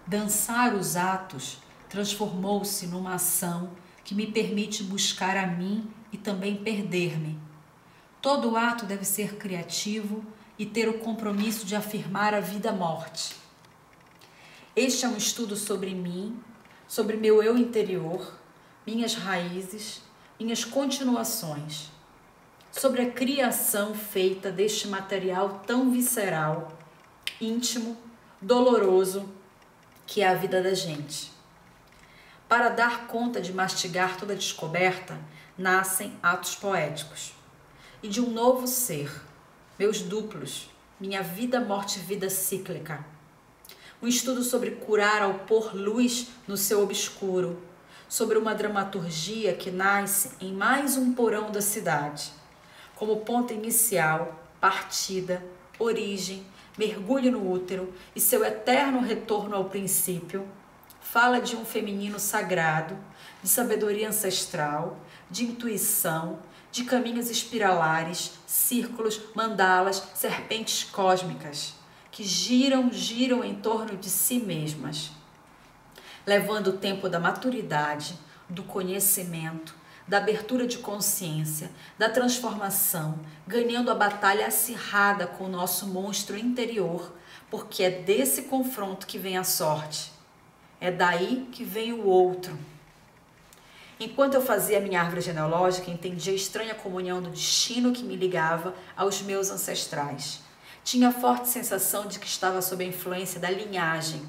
Dançar os atos transformou-se numa ação que me permite buscar a mim e também perder-me. Todo ato deve ser criativo e ter o compromisso de afirmar a vida-morte. Este é um estudo sobre mim, sobre meu eu interior, minhas raízes, minhas continuações, sobre a criação feita deste material tão visceral, íntimo, doloroso, que é a vida da gente. Para dar conta de mastigar toda a descoberta, nascem atos poéticos. E de um novo ser, meus duplos, minha vida, morte e vida cíclica. Um estudo sobre curar ao pôr luz no seu obscuro, sobre uma dramaturgia que nasce em mais um porão da cidade, como ponto inicial, partida, origem, mergulho no útero e seu eterno retorno ao princípio. Fala de um feminino sagrado, de sabedoria ancestral, de intuição, de caminhos espiralares, círculos, mandalas, serpentes cósmicas, que giram em torno de si mesmas, levando o tempo da maturidade, do conhecimento, da abertura de consciência, da transformação, ganhando a batalha acirrada com o nosso monstro interior, porque é desse confronto que vem a sorte. É daí que vem o outro. Enquanto eu fazia a minha árvore genealógica, entendi a estranha comunhão do destino que me ligava aos meus ancestrais. Tinha a forte sensação de que estava sob a influência da linhagem,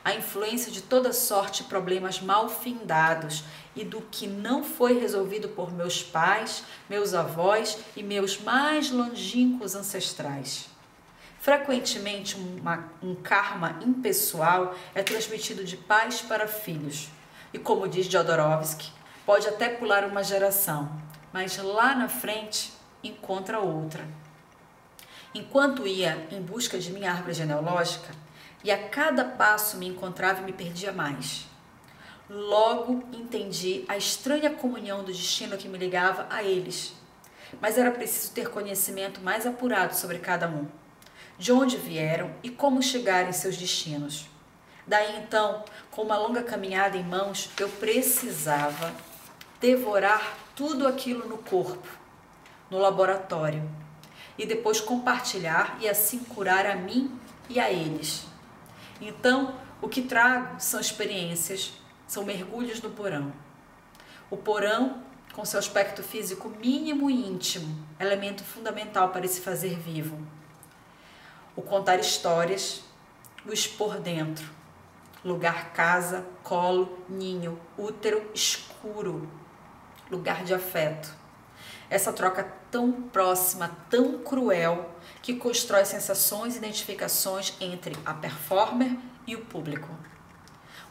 a influência de toda sorte de problemas mal findados e do que não foi resolvido por meus pais, meus avós e meus mais longínquos ancestrais. Frequentemente, um karma impessoal é transmitido de pais para filhos. E como diz Jodorowsky, pode até pular uma geração, mas lá na frente encontra outra. Enquanto ia em busca de minha árvore genealógica, e a cada passo me encontrava e me perdia mais. Logo entendi a estranha comunhão do destino que me ligava a eles. Mas era preciso ter conhecimento mais apurado sobre cada um, de onde vieram e como chegar em seus destinos. Daí então, com uma longa caminhada em mãos, eu precisava devorar tudo aquilo no corpo, no laboratório, e depois compartilhar e assim curar a mim e a eles. Então, o que trago são experiências, são mergulhos no porão. O porão, com seu aspecto físico mínimo e íntimo, elemento fundamental para se fazer vivo. O contar histórias, o expor dentro. Lugar casa, colo, ninho, útero escuro. Lugar de afeto. Essa troca tão próxima, tão cruel, que constrói sensações e identificações entre a performer e o público.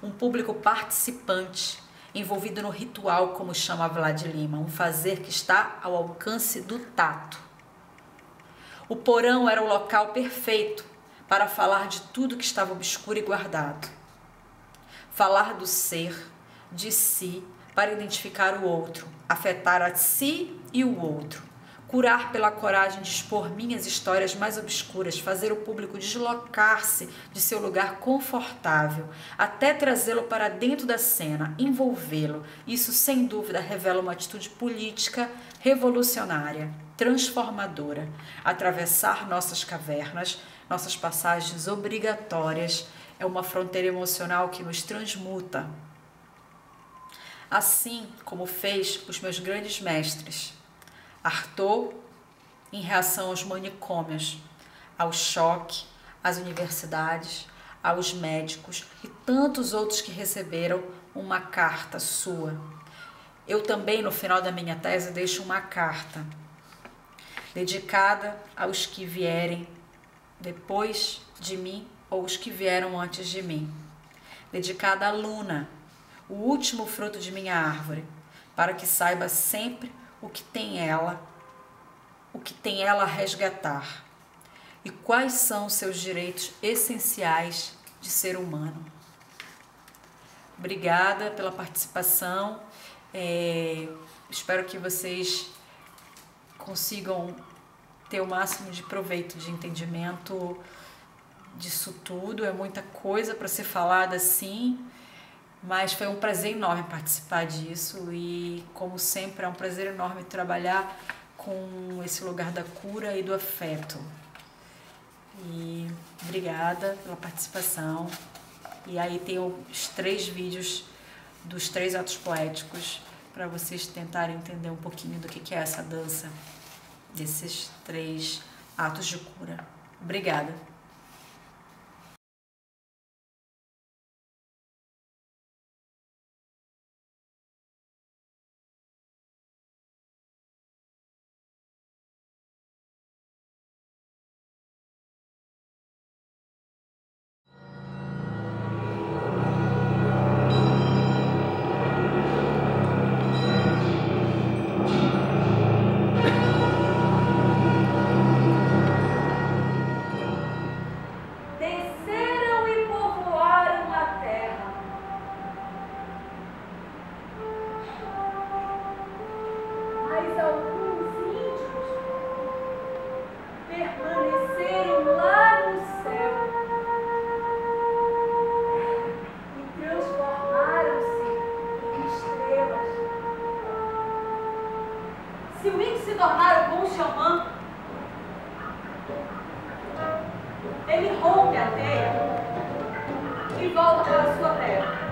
Um público participante, envolvido no ritual, como chama Vlad Lima, um fazer que está ao alcance do tato. O porão era o local perfeito para falar de tudo que estava obscuro e guardado. Falar do ser, de si, para identificar o outro, afetar a si e o outro, curar pela coragem de expor minhas histórias mais obscuras, fazer o público deslocar-se de seu lugar confortável, até trazê-lo para dentro da cena, envolvê-lo. Isso, sem dúvida, revela uma atitude política revolucionária, transformadora. Atravessar nossas cavernas, nossas passagens obrigatórias, é uma fronteira emocional que nos transmuta. Assim como fez os meus grandes mestres. Artaud, em reação aos manicômios, ao choque, às universidades, aos médicos e tantos outros que receberam uma carta sua. Eu também, no final da minha tese, deixo uma carta dedicada aos que vierem depois de mim ou os que vieram antes de mim. Dedicada à Luna, o último fruto de minha árvore, para que saiba sempre o que tem ela a resgatar e quais são seus direitos essenciais de ser humano. Obrigada pela participação, espero que vocês consigam ter o máximo de proveito, de entendimento disso tudo. É muita coisa para ser falada assim, mas foi um prazer enorme participar disso e, como sempre, é um prazer enorme trabalhar com esse lugar da cura e do afeto. E obrigada pela participação. E aí tem os 3 vídeos dos 3 atos poéticos para vocês tentarem entender um pouquinho do que é essa dança desses 3 atos de cura. Obrigada. tornar o bom xamã. Ele rompe a teia e volta para a sua terra.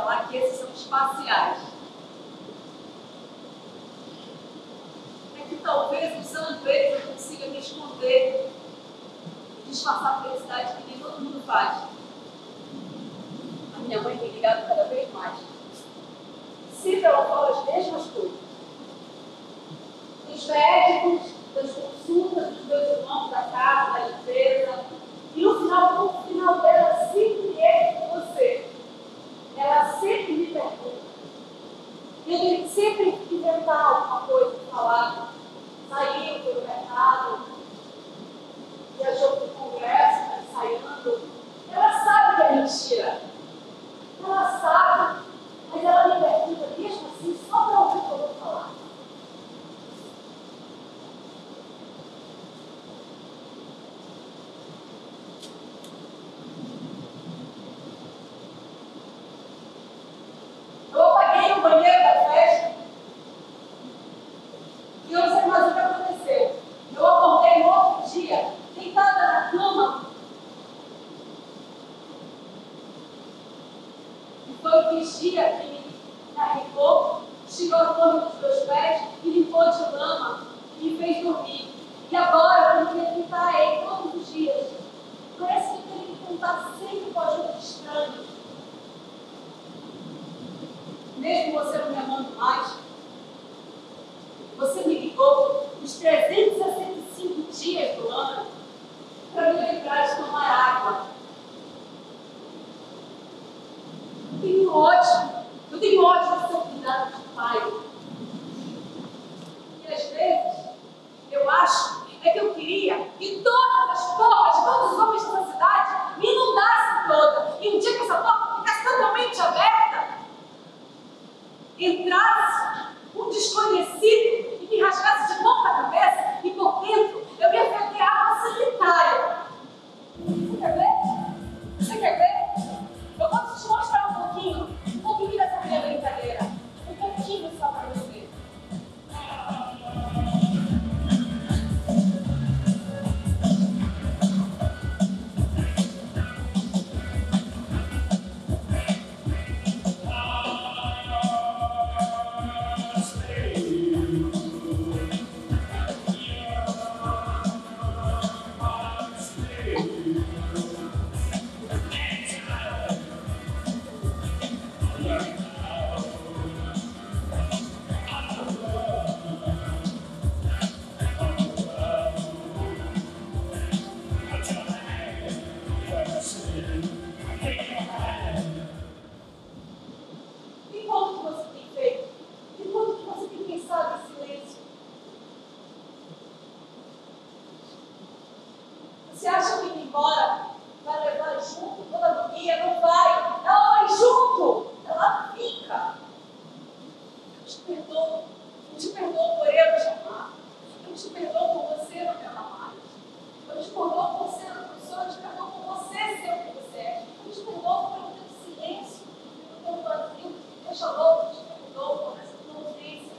falar que esses são espaciais. É que talvez usando eles eu consiga me esconder e disfarçar a felicidade que nem todo mundo faz. A minha mãe tem ligado cada vez mais. Sempre ela fala as mesmas coisas. Dos médicos, das consultas dos meus irmãos da casa, da empresa. E no final dela sempre é com você. Ela sempre me pergunta. Eu tenho sempre que inventar alguma coisa para falar. Saiu pelo mercado, viajou para o congresso, está ensaiando. Ela sabe que é mentira. Ela sabe, mas ela me pergunta mesmo assim, só para ouvir o que eu vou falar. Eu apaguei o banheiro da festa e eu não sei mais o que aconteceu. Eu acordei no outro dia, deitada na cama. E foi o vigia que me carregou, tirou a cama dos meus pés e limpou de lama e me fez dormir. E agora eu tenho que visitar ele todos os dias. Parece que eu tenho que contar sempre com a ajuda de estranhos. Mesmo você não me amando mais, você me ligou os 365 dias do ano para me lembrar de tomar água. Eu tenho ódio do seu cuidado de pai. E às vezes, eu acho que eu queria que todas as portas de todos os homens dessa cidade me inundassem toda. E um dia que essa porta ficasse totalmente aberta, entrasse um desconhecido e me rasgasse de ponta cabeça e por dentro eu ia perder a água sanitária. Você quer ver? Você quer ver? Eu vou te mostrar um pouquinho dessa minha brincadeira. Um pouquinho só para você. E quanto que você tem feito? E quanto que você tem pensado em silêncio? Você acha que ir embora vai levar junto toda a agonia? Não vai. Ela vai junto. Ela fica. Eu te perdoo. Eu te perdoo por eu te amar. Eu te perdoo por você não me amar mais. Eu te perdoo por ser uma pessoa. Eu te perdoo por você ser o que você é. Eu te perdoo pelo teu silêncio, pelo teu vazio. Deixa louco, eu te perdoo por essa tua ausência.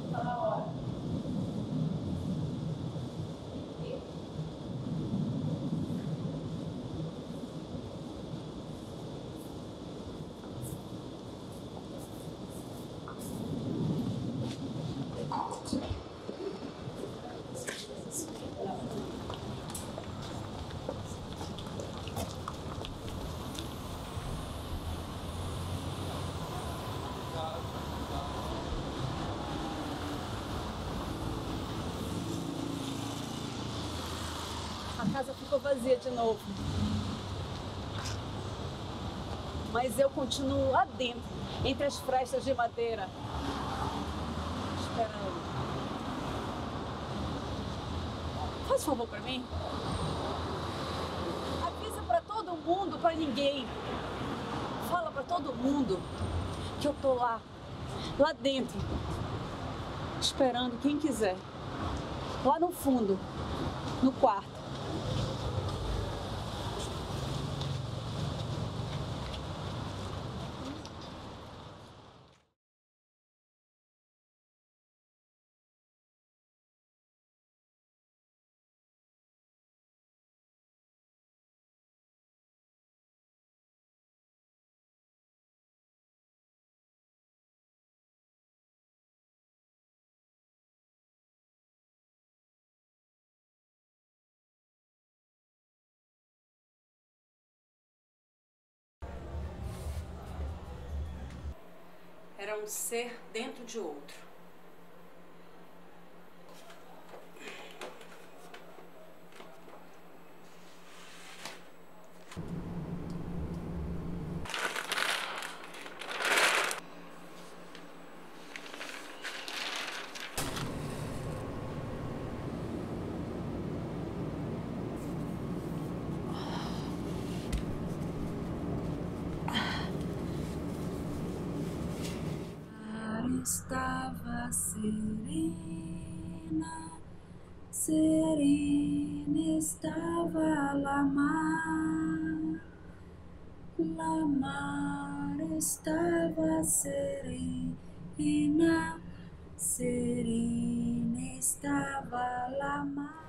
Está na hora. A casa ficou vazia de novo. Mas eu continuo lá dentro, entre as frestas de madeira, esperando. Faz um favor pra mim. Avisa pra todo mundo, pra ninguém. Fala pra todo mundo que eu tô lá dentro, esperando quem quiser. Lá no fundo, no quarto. Era um ser dentro de outro. Estava serena, serena estava Lamar, Lamar estava serena, serena estava Lamar.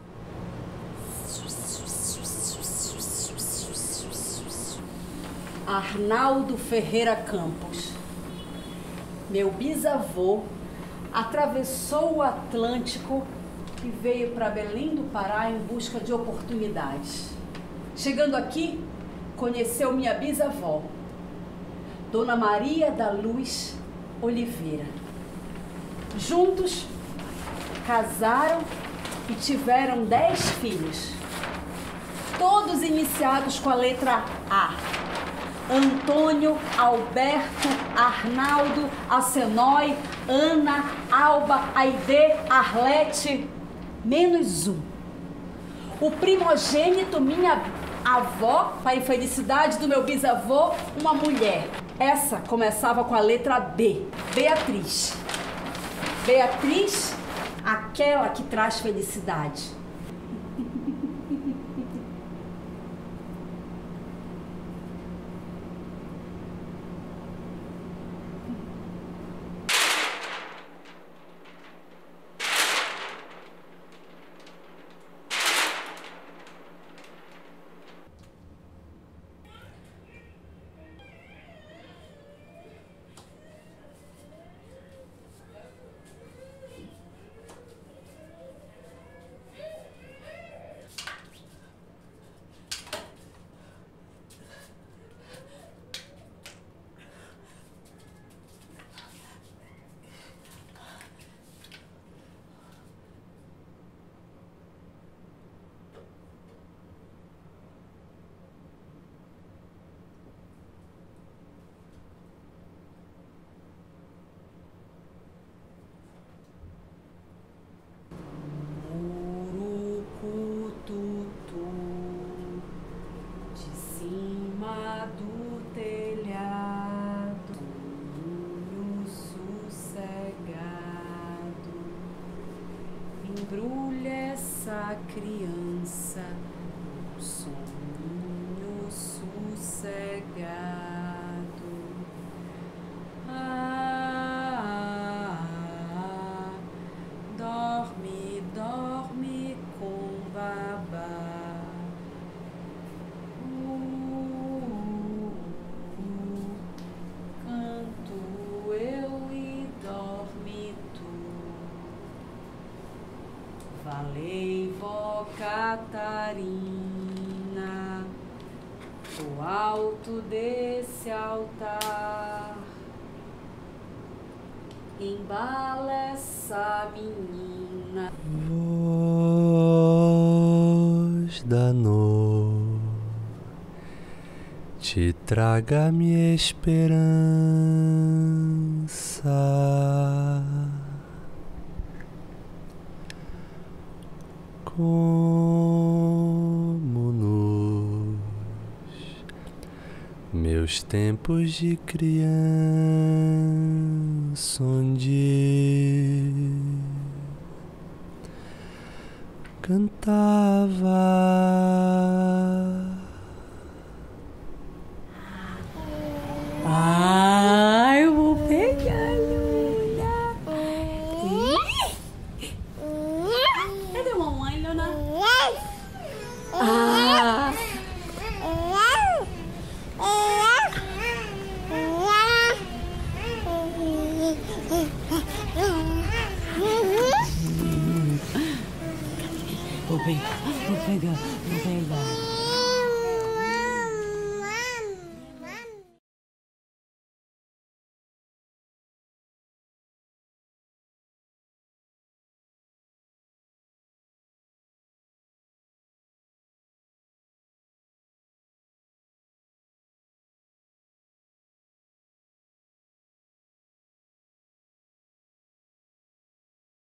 Arnaldo Ferreira Campos. Meu bisavô atravessou o Atlântico e veio para Belém do Pará em busca de oportunidades. Chegando aqui, conheceu minha bisavó, Dona Maria da Luz Oliveira. Juntos, casaram e tiveram 10 filhos, todos iniciados com a letra A. Antônio, Alberto, Arnaldo, Acenói, Ana, Alba, Aide, Arlete, menos um. O primogênito, minha avó, para a infelicidade do meu bisavô, uma mulher. Essa começava com a letra B, Beatriz. Beatriz, aquela que traz felicidade. Embrulha essa criança, um soninho sossegado. Dorme, dorme com babá. Canto eu e dorme tu. Valei, vó Catarina, do alto desse altar, embala essa menina. Voz da noite, traga-me esperança. Como nos meus tempos de criança, onde cantava. Ai, eu vou pegar, Luna. Cadê a mamãe, Luna? Ah. Vou pegar, vou pegar.